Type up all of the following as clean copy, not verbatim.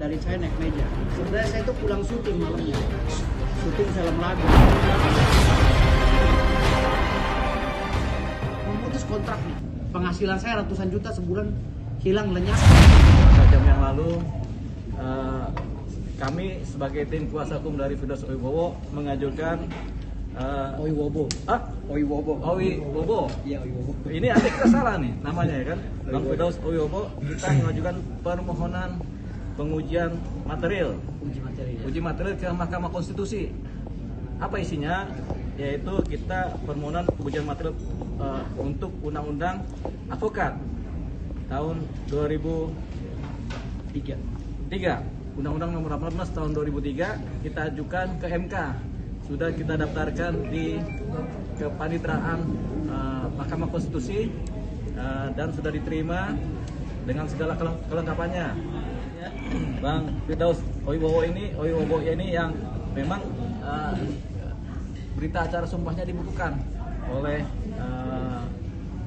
dari saya naik meja. Sebenarnya saya itu pulang syuting malamnya, syuting film lagu. Memutus kontrak nih, penghasilan saya ratusan juta sebulan hilang lenyap. Jam yang lalu kami sebagai tim kuasa hukum dari Firdaus Owibowo mengajukan Owibowo. Owibowo. Iya, Owibowo. Ini ada kita salah nih namanya ya kan, Bang Firdaus Owibowo. Kita mengajukan permohonan pengujian material, uji material ke Mahkamah Konstitusi. Apa isinya? Yaitu kita permohonan pengujian material untuk Undang-Undang Advokat tahun 2003. Undang-Undang Nomor 18 tahun 2003 kita ajukan ke MK. Sudah kita daftarkan di kepaniteraan Mahkamah Konstitusi dan sudah diterima dengan segala kelengkapannya. Bang Firdaus Owibowo ini yang memang berita acara sumpahnya dibukukan oleh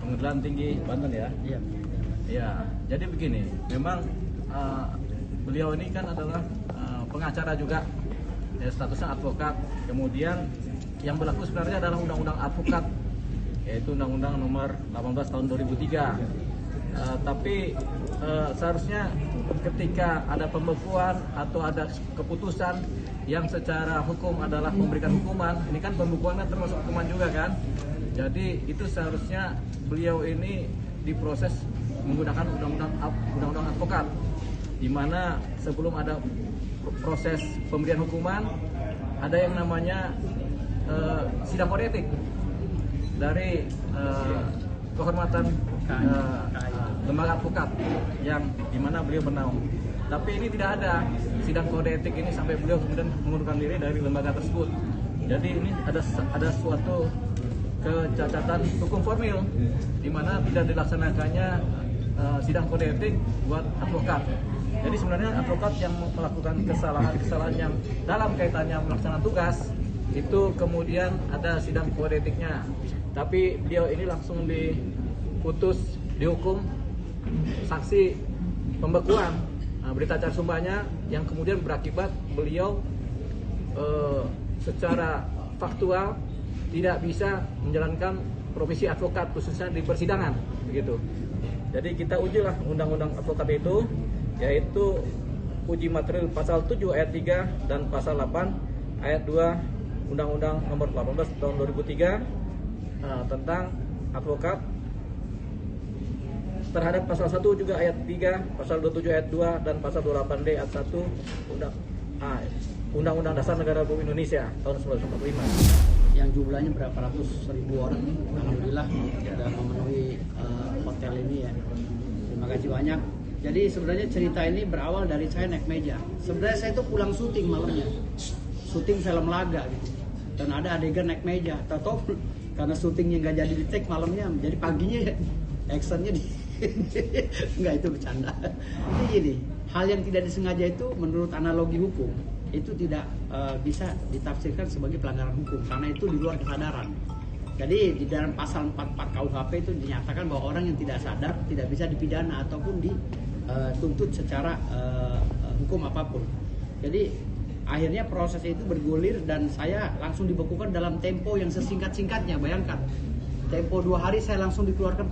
Pengadilan Tinggi Banten ya. Iya. Ya, jadi begini, memang beliau ini kan adalah pengacara juga, ya, statusnya advokat. Kemudian yang berlaku sebenarnya adalah Undang-Undang Advokat, yaitu Undang-Undang Nomor 18 tahun 2003. Tapi seharusnya ketika ada pembekuan atau ada keputusan yang secara hukum adalah memberikan hukuman, ini kan pembekuannya termasuk hukuman juga kan. Jadi itu seharusnya beliau ini diproses menggunakan undang-undang advokat, di mana sebelum ada proses pemberian hukuman ada yang namanya sidang kode etik dari kehormatan lembaga advokat yang dimana beliau bernaung. Tapi ini tidak ada sidang kode etik ini sampai beliau kemudian mengundurkan diri dari lembaga tersebut. Jadi ini ada suatu kecacatan hukum formil di mana tidak dilaksanakannya sidang kode etik buat advokat. Jadi sebenarnya advokat yang melakukan kesalahan yang dalam kaitannya melaksanakan tugas itu kemudian ada sidang kode etiknya. Tapi beliau ini langsung diputus, dihukum saksi pembekuan berita acara sumpahnya, yang kemudian berakibat beliau secara faktual tidak bisa menjalankan profesi advokat khususnya di persidangan begitu. Jadi kita ujilah undang-undang advokat itu, yaitu uji material pasal 7 ayat 3 dan pasal 8 ayat 2 Undang-Undang Nomor 18 tahun 2003 tentang advokat, terhadap pasal 1 juga ayat 3, pasal 27 ayat 2 dan pasal 28D ayat 1 Undang-Undang Dasar Negara Republik Indonesia tahun 1945. Yang jumlahnya berapa ratus ribu orang, alhamdulillah sudah memenuhi hotel ini ya. Terima kasih banyak. Jadi sebenarnya cerita ini berawal dari saya naik meja. Sebenarnya saya itu pulang syuting malamnya, syuting film laga gitu. Dan ada adegan naik meja. Tahu karena syutingnya nggak jadi di take malamnya, jadi paginya actionnya di nggak, itu bercanda. Jadi gini, hal yang tidak disengaja itu menurut analogi hukum itu tidak bisa ditafsirkan sebagai pelanggaran hukum karena itu di luar kesadaran. Jadi di dalam pasal 44 KUHP itu dinyatakan bahwa orang yang tidak sadar tidak bisa dipidana ataupun dituntut secara hukum apapun. Jadi akhirnya proses itu bergulir dan saya langsung dibekukan dalam tempo yang sesingkat-singkatnya. Bayangkan, tempo 2 hari saya langsung dikeluarkan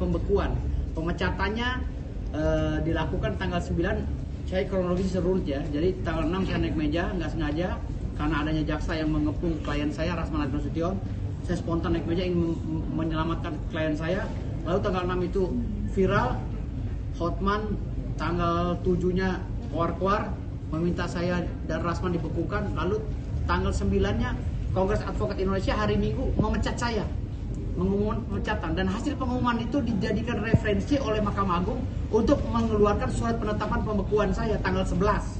pembekuan. Pemecatannya dilakukan tanggal 9. Saya kronologis serurut ya. Jadi tanggal 6 saya naik meja, nggak sengaja karena adanya jaksa yang mengepung klien saya, Rasman Nasution. Saya spontan naik meja ingin menyelamatkan klien saya. Lalu tanggal 6 itu viral, Hotman tanggal 7-nya keluar meminta saya dan Rasman dibekukan. Lalu tanggal 9-nya Kongres Advokat Indonesia hari Minggu memecat saya, mengumumkan pemecatan, dan hasil pengumuman itu dijadikan referensi oleh Mahkamah Agung untuk mengeluarkan surat penetapan pembekuan saya tanggal 11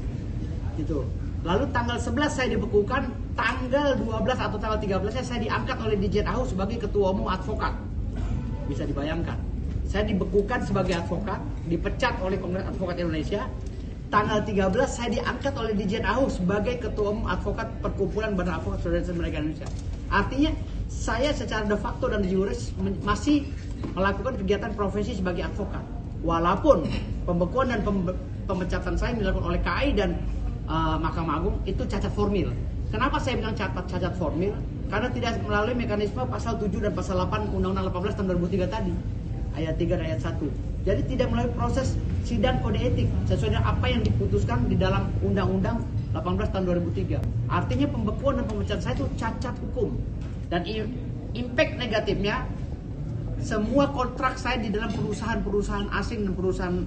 gitu. Lalu tanggal 11 saya dibekukan, tanggal 12 atau tanggal 13 saya diangkat oleh Dirjen AHU sebagai ketua umum advokat. Bisa dibayangkan, saya dibekukan sebagai advokat, dipecat oleh Kongres Advokat Indonesia. Tanggal 13 saya diangkat oleh Dirjen AHU sebagai ketua umum advokat Perkumpulan Badan Advokat Saudara Mereka Indonesia. Artinya saya secara de facto dan de jure masih melakukan kegiatan profesi sebagai advokat, walaupun pembekuan dan pemecatan saya dilakukan oleh KAI dan Mahkamah Agung itu cacat formil. Kenapa saya bilang cacat formil? Karena tidak melalui mekanisme pasal 7 dan pasal 8 Undang-Undang 18 tahun 2003 tadi, ayat 3 dan ayat 1. Jadi tidak melalui proses sidang kode etik sesuai dengan apa yang diputuskan di dalam Undang-Undang 18 tahun 2003. Artinya pembekuan dan pemecatan saya itu cacat hukum. Dan impact negatifnya, semua kontrak saya di dalam perusahaan-perusahaan asing dan perusahaan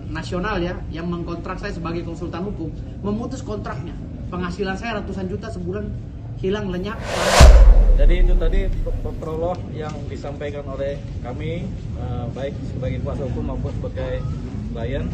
nasional ya, yang mengkontrak saya sebagai konsultan hukum, memutus kontraknya. Penghasilan saya ratusan juta sebulan hilang lenyap. Jadi itu tadi prolog yang disampaikan oleh kami, baik sebagai kuasa hukum maupun sebagai klien.